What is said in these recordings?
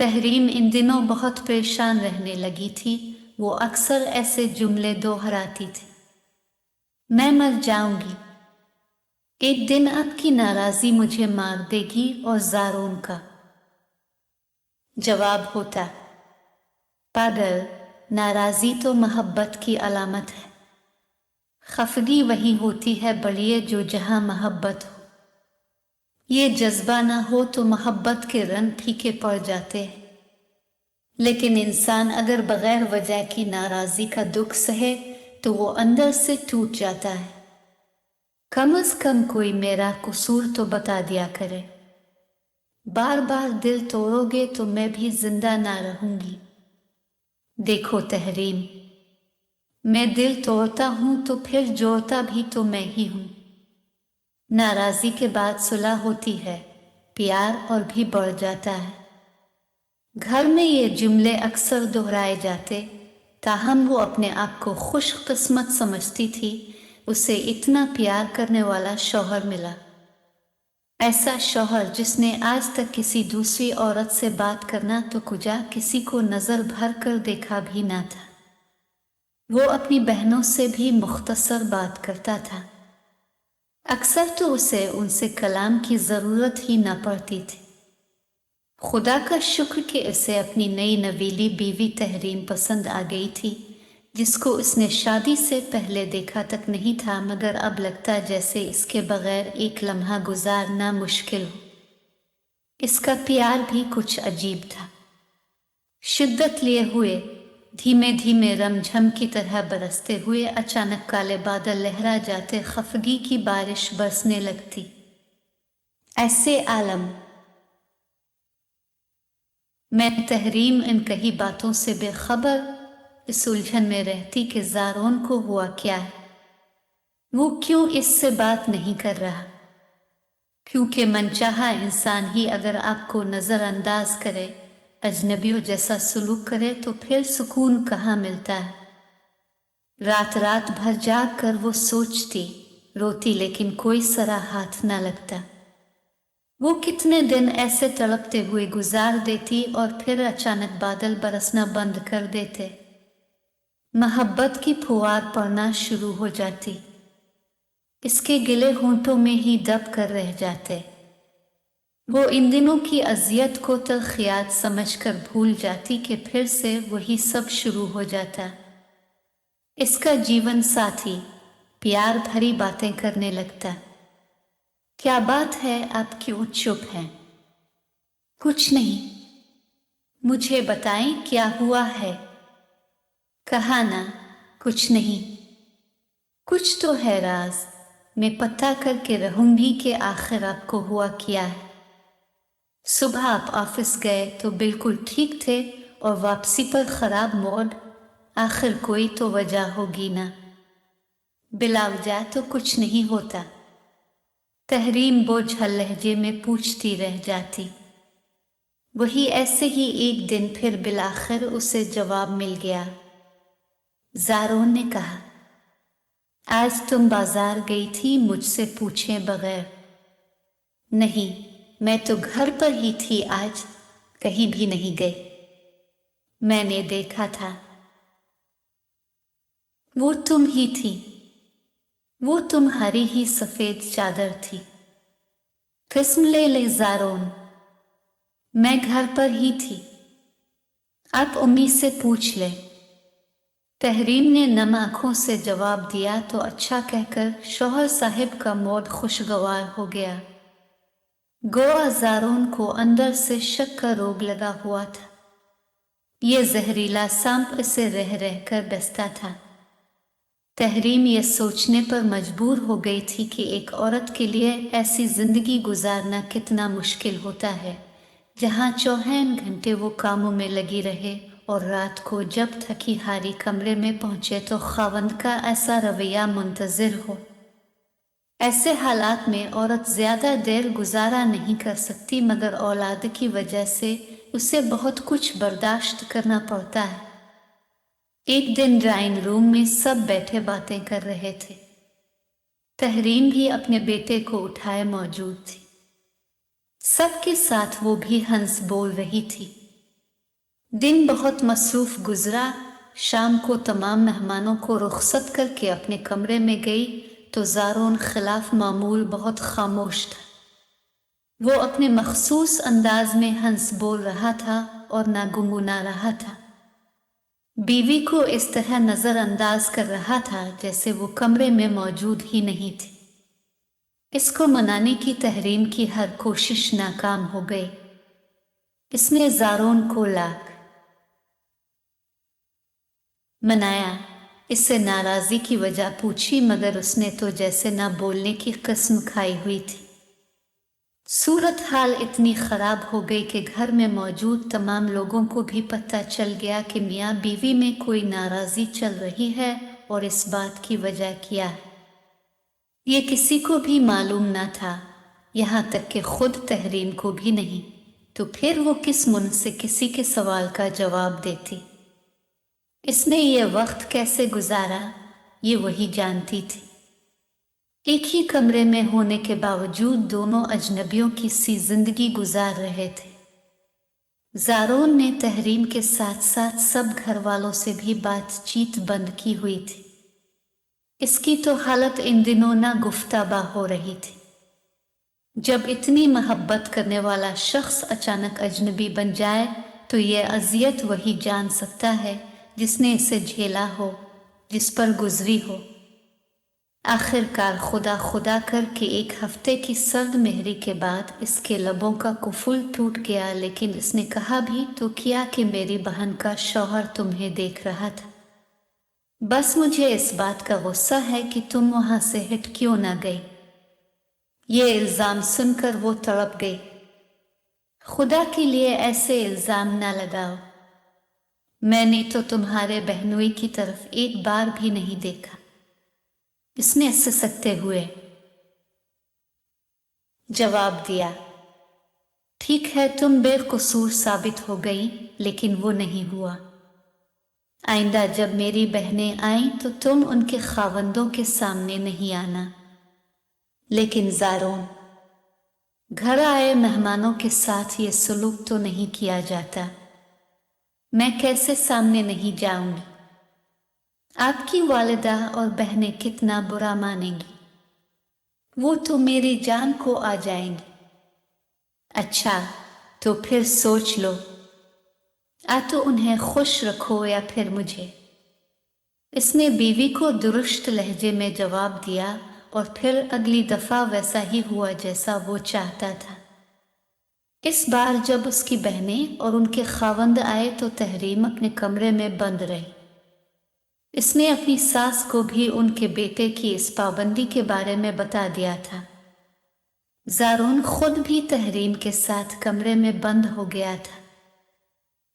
तहरीम इन दिनों बहुत परेशान रहने लगी थी। वो अक्सर ऐसे जुमले दोहराती थी, मैं मर जाऊंगी, एक दिन आपकी नाराजी मुझे मार देगी। और ज़ारोन का जवाब होता, पागल, नाराजी तो मोहब्बत की अलामत है। खफगी वही होती है बढ़िया जो जहां मोहब्बत हो। ये जज्बा ना हो तो मोहब्बत के रंग फीके पड़ जाते हैं। लेकिन इंसान अगर बगैर वजह की नाराजी का दुख सहे तो वो अंदर से टूट जाता है। कम से कम कोई मेरा कसूर तो बता दिया करे। बार बार दिल तोड़ोगे तो मैं भी जिंदा ना रहूंगी। देखो तहरीम, मैं दिल तोड़ता हूं तो फिर जोड़ता भी तो मैं ही हूं। नाराजी के बाद सुलह होती है, प्यार और भी बढ़ जाता है। घर में ये जुमले अक्सर दोहराए जाते, ताहम वो अपने आप को खुशकिस्मत समझती थी, उसे इतना प्यार करने वाला शौहर मिला। ऐसा शौहर जिसने आज तक किसी दूसरी औरत से बात करना तो कुजा किसी को नजर भर कर देखा भी ना था। वो अपनी बहनों से भी मुख्तसर बात करता था। अक्सर तो उसे उनसे कलाम की जरूरत ही न पड़ती थी। खुदा का शुक्र कि उसे अपनी नई नवीली बीवी तहरीम पसंद आ गई थी, जिसको उसने शादी से पहले देखा तक नहीं था, मगर अब लगता जैसे इसके बगैर एक लम्हा गुजारना मुश्किल हो। इसका प्यार भी कुछ अजीब था, शिद्दत लिए हुए, धीमे धीमे रमझम की तरह बरसते हुए अचानक काले बादल लहरा जाते, खफगी की बारिश बरसने लगती। ऐसे आलम मैं तहरीम इन कही बातों से बेखबर इस उलझन में रहती कि ज़ारोन को हुआ क्या है, वो क्यों इससे बात नहीं कर रहा। क्योंकि मनचाहा इंसान ही अगर आपको नज़रअंदाज करे, अजनबियों जैसा सलूक करे, तो फिर सुकून कहाँ मिलता है। रात रात भर जाग कर वो सोचती, रोती, लेकिन कोई सरा हाथ न लगता। वो कितने दिन ऐसे तड़पते हुए गुजार देती और फिर अचानक बादल बरसना बंद कर देते। मोहब्बत की फुहार पड़ना शुरू हो जाती, इसके गिले होंठों में ही दब कर रह जाते। वो इन दिनों की अजियत को तलखियात समझकर भूल जाती कि फिर से वही सब शुरू हो जाता। इसका जीवन साथी प्यार भरी बातें करने लगता। क्या बात है, आप क्यों चुप हैं? कुछ नहीं, मुझे बताएं क्या हुआ है। कहा ना, कुछ नहीं। कुछ तो है राज, मैं पता करके रहूंगी कि आखिर आपको हुआ क्या है। सुबह आप ऑफिस गए तो बिल्कुल ठीक थे और वापसी पर खराब मूड, आखिर कोई तो वजह होगी ना। बिला वजह तो कुछ नहीं होता। तहरीम बोझल लहजे में पूछती रह जाती। वही ऐसे ही एक दिन फिर बिलाखिर उसे जवाब मिल गया। ज़ारोन ने कहा, आज तुम बाजार गई थी मुझसे पूछे बगैर? नहीं, मैं तो घर पर ही थी, आज कहीं भी नहीं गई। मैंने देखा था, वो तुम ही थी, वो तुम्हारी ही सफेद चादर थी। किस्म ले ज़ारोन, मैं घर पर ही थी, आप उम्मी से पूछ ले। तहरीम ने नम आंखों से जवाब दिया तो अच्छा कहकर शौहर साहिब का मूड खुशगवार हो गया। गोवा ज़ारोन को अंदर से शक का रोग लगा हुआ था। ये जहरीला सांप इसे रह रह कर डसता था। तहरीम ये सोचने पर मजबूर हो गई थी कि एक औरत के लिए ऐसी जिंदगी गुजारना कितना मुश्किल होता है, जहाँ 24 घंटे वो कामों में लगी रहे और रात को जब थकी हारी कमरे में पहुंचे तो खावंद का ऐसा रवैया मुंतजिर हो। ऐसे हालात में औरत ज्यादा देर गुजारा नहीं कर सकती, मगर औलाद की वजह से उसे बहुत कुछ बर्दाश्त करना पड़ता है। एक दिन ड्राइंग रूम में सब बैठे बातें कर रहे थे। तहरीम भी अपने बेटे को उठाए मौजूद थी। सबके साथ वो भी हंस बोल रही थी। दिन बहुत मसरूफ गुजरा। शाम को तमाम मेहमानों को रुखसत करके अपने कमरे में गई तो ज़ारोन खिलाफ मामूल बहुत खामोश था। वो अपने मखसूस अंदाज में हंस बोल रहा था और ना गुनगुना रहा था। बीवी को इस तरह नज़रअंदाज कर रहा था जैसे वो कमरे में मौजूद ही नहीं थी। इसको मनाने की तहरीम की हर कोशिश नाकाम हो गई। इसने ज़ारोन को लाख मनाया, इससे नाराज़गी की वजह पूछी, मगर उसने तो जैसे ना बोलने की कसम खाई हुई थी। सूरत हाल इतनी ख़राब हो गई कि घर में मौजूद तमाम लोगों को भी पता चल गया कि मियाँ बीवी में कोई नाराज़गी चल रही है और इस बात की वजह क्या है ये किसी को भी मालूम न था, यहाँ तक कि खुद तहरीम को भी नहीं। तो फिर वो किस मुंह से किसी के सवाल का जवाब देती। इसने ये वक्त कैसे गुजारा ये वही जानती थी। एक ही कमरे में होने के बावजूद दोनों अजनबियों की सी जिंदगी गुजार रहे थे। ज़ारोन ने तहरीम के साथ साथ सब घर वालों से भी बातचीत बंद की हुई थी। इसकी तो हालत इन दिनों ना गुफ्ताबा हो रही थी। जब इतनी मोहब्बत करने वाला शख्स अचानक अजनबी बन जाए तो ये अजियत वही जान सकता है जिसने इसे झेला हो, जिस पर गुजरी हो। आखिरकार खुदा खुदा करके एक हफ्ते की सर्द मेहरी के बाद इसके लबों का कुफुल टूट गया, लेकिन इसने कहा भी तो किया कि मेरी बहन का शौहर तुम्हें देख रहा था। बस मुझे इस बात का गुस्सा है कि तुम वहां से हट क्यों ना गई। ये इल्ज़ाम सुनकर वो तड़प गई। खुदा के लिए ऐसे इल्ज़ाम ना लगाओ, मैंने तो तुम्हारे बहनोई की तरफ एक बार भी नहीं देखा, इसने सिसकते हुए जवाब दिया। ठीक है, तुम बेकसूर साबित हो गई, लेकिन वो नहीं हुआ। आइंदा जब मेरी बहनें आईं तो तुम उनके खावंदों के सामने नहीं आना। लेकिन ज़ारोन, घर आए मेहमानों के साथ ये सलूक तो नहीं किया जाता। मैं कैसे सामने नहीं जाऊंगी? आपकी वालिदा और बहनें कितना बुरा मानेंगी। वो तो मेरी जान को आ जाएंगी। अच्छा, तो फिर सोच लो, तो उन्हें खुश रखो या फिर मुझे। इसने बीवी को दुरुस्त लहजे में जवाब दिया और फिर अगली दफा वैसा ही हुआ जैसा वो चाहता था। इस बार जब उसकी बहनें और उनके खावंद आए तो तहरीम अपने कमरे में बंद रही। इसने अपनी सास को भी उनके बेटे की इस पाबंदी के बारे में बता दिया था। ज़ारोन खुद भी तहरीम के साथ कमरे में बंद हो गया था।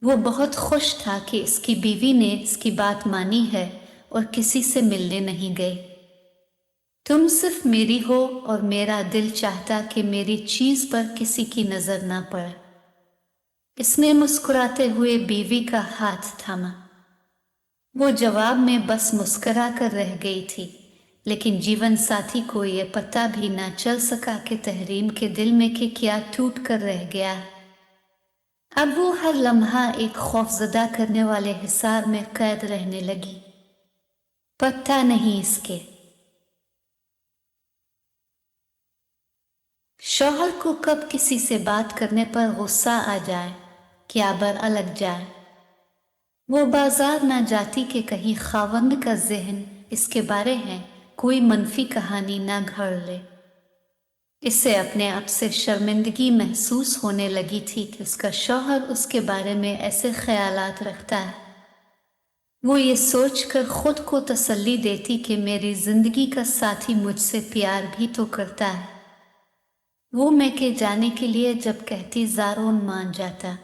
वो बहुत खुश था कि इसकी बीवी ने इसकी बात मानी है और किसी से मिलने नहीं गई। तुम सिर्फ मेरी हो और मेरा दिल चाहता कि मेरी चीज पर किसी की नजर ना पड़े। इसने मुस्कुराते हुए बीवी का हाथ थामा। वो जवाब में बस मुस्कुरा कर रह गई थी, लेकिन जीवन साथी को यह पता भी ना चल सका कि तहरीम के दिल में कि क्या टूट कर रह गया। अब वो हर लम्हा एक खौफजदा करने वाले हिसार में कैद रहने लगी। पता नहीं इसके शौहर को कब किसी से बात करने पर गुस्सा आ जाए, क्या बर अलग जाए। वो बाजार ना जाती कि कहीं खावंद का जहन इसके बारे है कोई मनफी कहानी ना घड़ ले। इससे अपने आप से शर्मिंदगी महसूस होने लगी थी कि उसका शौहर उसके बारे में ऐसे ख्यालात रखता है। वो ये सोचकर खुद को तसल्ली देती कि मेरी जिंदगी का साथी मुझसे प्यार भी तो करता है। वो मैं के जाने के लिए जब कहती ज़ारोन मान जाता,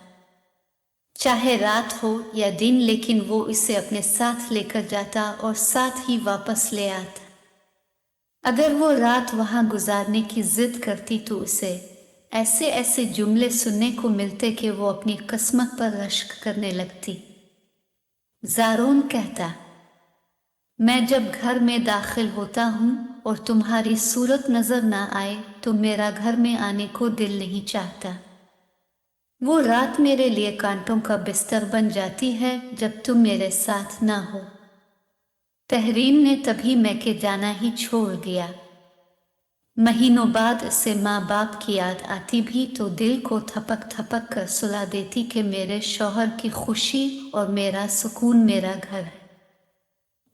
चाहे रात हो या दिन, लेकिन वो इसे अपने साथ लेकर जाता और साथ ही वापस ले आता। अगर वो रात वहां गुजारने की जिद करती तो उसे ऐसे ऐसे जुमले सुनने को मिलते कि वो अपनी किस्मत पर रश्क करने लगती। ज़ारोन कहता, मैं जब घर में दाखिल होता हूँ और तुम्हारी सूरत नजर ना आए तो मेरा घर में आने को दिल नहीं चाहता। वो रात मेरे लिए कांटों का बिस्तर बन जाती है जब तुम मेरे साथ ना हो। तहरीम ने तभी मैके जाना ही छोड़ दिया। महीनों बाद इसे माँ बाप की याद आती भी तो दिल को थपक थपक कर सुला देती कि मेरे शौहर की खुशी और मेरा सुकून मेरा घर है।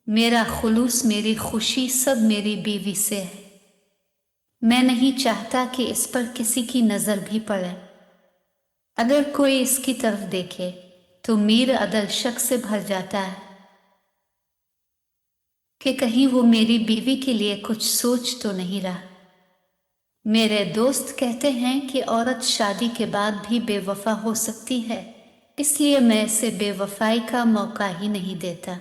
मेरा खुलूस, मेरी खुशी सब मेरी बीवी से है। मैं नहीं चाहता कि इस पर किसी की नज़र भी पड़े। अगर कोई इसकी तरफ देखे तो मीर अदल शक से भर जाता है कि कहीं वो मेरी बीवी के लिए कुछ सोच तो नहीं रहा। मेरे दोस्त कहते हैं कि औरत शादी के बाद भी बेवफा हो सकती है, इसलिए मैं इसे बेवफाई का मौका ही नहीं देता।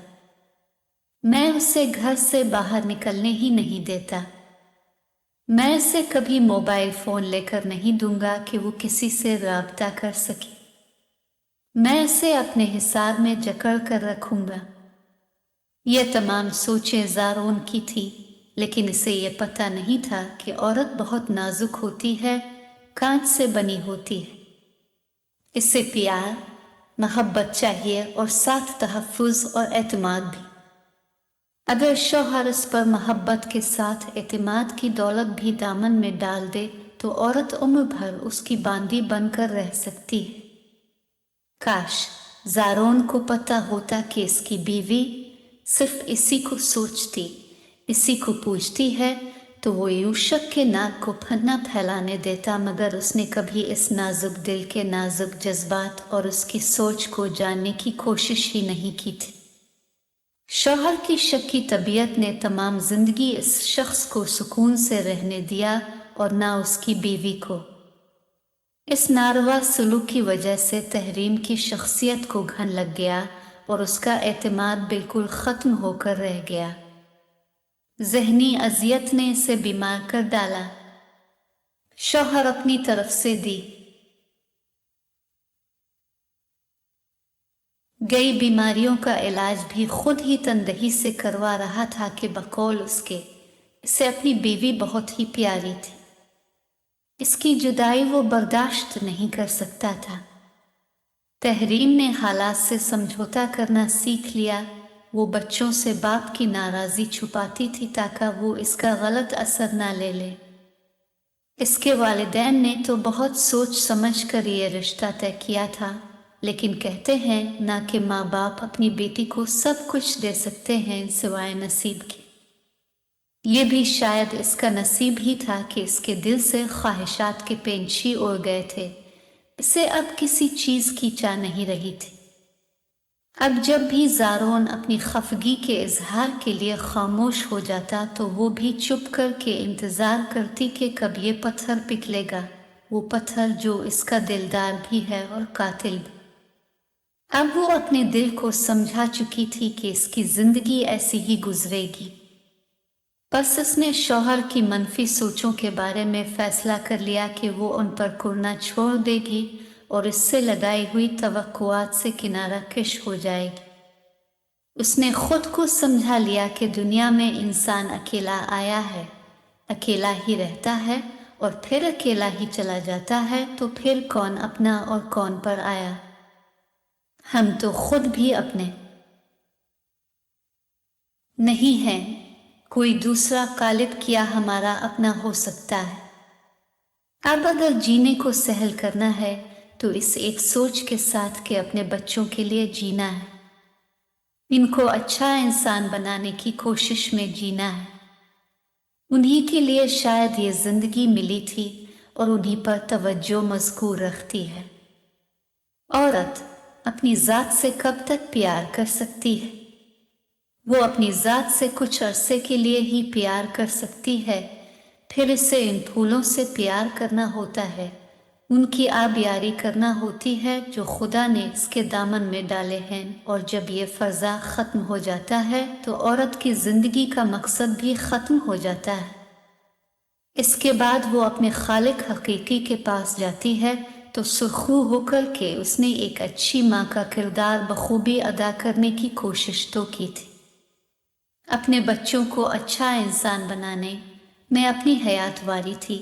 मैं उसे घर से बाहर निकलने ही नहीं देता। मैं इसे कभी मोबाइल फ़ोन लेकर नहीं दूंगा कि वो किसी से राब्ता कर सके। मैं इसे अपने हिसाब में जकड़ कर रखूंगा। यह तमाम सोचें ज़ारोन की थी, लेकिन इसे यह पता नहीं था कि औरत बहुत नाजुक होती है, कांच से बनी होती है। इसे प्यार, मोहब्बत चाहिए और साथ तहफ़्फ़ुज़ और एतमाद भी। अगर शौहर इस पर मोहब्बत के साथ एतमाद की दौलत भी दामन में डाल दे तो औरत उम्र भर उसकी बांदी बनकर रह सकती है। काश ज़ारोन को पता होता कि इसकी बीवी सिर्फ इसी को सोचती, इसी को पूछती है, तो वो यूशक के नाक को फन्ना फैलाने देता, मगर उसने कभी इस नाजुक दिल के नाजुक जज्बात और उसकी सोच को जानने की कोशिश ही नहीं की थी। शौहर की शक्की तबीयत ने तमाम जिंदगी इस शख्स को सुकून से रहने दिया और ना उसकी बीवी को। इस नारवा सलूक की वजह से तहरीम की शख्सियत को घन लग गया और उसका एतमाद बिल्कुल ख़त्म होकर रह गया। ज़हनी अजियत ने इसे बीमार कर डाला। शौहर अपनी तरफ से दी गई बीमारियों का इलाज भी खुद ही तनदही से करवा रहा था कि बकौल उसके इसे अपनी बीवी बहुत ही प्यारी थी। इसकी जुदाई वो बर्दाश्त नहीं कर सकता था। तहरीम ने हालात से समझौता करना सीख लिया। वो बच्चों से बाप की नाराज़ी छुपाती थी ताकि वो इसका गलत असर ना ले ले। इसके वालिदैन ने तो बहुत सोच समझ कर ये रिश्ता तय किया था, लेकिन कहते हैं ना कि माँ बाप अपनी बेटी को सब कुछ दे सकते हैं सिवाय नसीब के। ये भी शायद इसका नसीब ही था कि इसके दिल से ख्वाहिशात के पेंछी उड़ गए थे। इसे अब किसी चीज़ की चाह नहीं रही थी। अब जब भी ज़ारोन अपनी खफगी के इजहार के लिए खामोश हो जाता तो वो भी चुप कर के इंतज़ार करती कि कब ये पत्थर पिघलेगा, वो पत्थर जो इसका दिलदार भी है और कातिल भी। अब वो अपने दिल को समझा चुकी थी कि इसकी ज़िंदगी ऐसी ही गुजरेगी। बस उसने शौहर की मनफी सोचों के बारे में फ़ैसला कर लिया कि वो उन पर कुरना छोड़ देगी और इससे लगाई हुई तवक्कुआत से किनारा कश हो जाएगी। उसने खुद को समझा लिया कि दुनिया में इंसान अकेला आया है, अकेला ही रहता है और फिर अकेला ही चला जाता है, तो फिर कौन अपना और कौन पर आया। हम तो खुद भी अपने नहीं हैं, कोई दूसरा कालिब किया हमारा अपना हो सकता है। अब अगर जीने को सहल करना है तो इस एक सोच के साथ कि अपने बच्चों के लिए जीना है, इनको अच्छा इंसान बनाने की कोशिश में जीना है। उन्हीं के लिए शायद ये ज़िंदगी मिली थी और उन्हीं पर तवज्जो मज़कूर रखती है। औरत अपनी ज़ात से कब तक प्यार कर सकती है? वो अपनी ज़ात से कुछ अरसे के लिए ही प्यार कर सकती है, फिर इसे इन फूलों से प्यार करना होता है, उनकी आबियारी करना होती है जो खुदा ने इसके दामन में डाले हैं। और जब ये फ़ज़ा ख़त्म हो जाता है तो औरत की ज़िंदगी का मकसद भी ख़त्म हो जाता है। इसके बाद वो अपने खालिक हकीकी के पास जाती है तो सुरखरू होकर के उसने एक अच्छी माँ का किरदार बखूबी अदा करने की कोशिश तो की थी। अपने बच्चों को अच्छा इंसान बनाने में अपनी हयात वारी थी,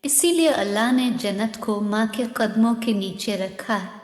اسی لیے اللہ نے جنت کو ماں کے قدموں کے نیچے رکھا ہے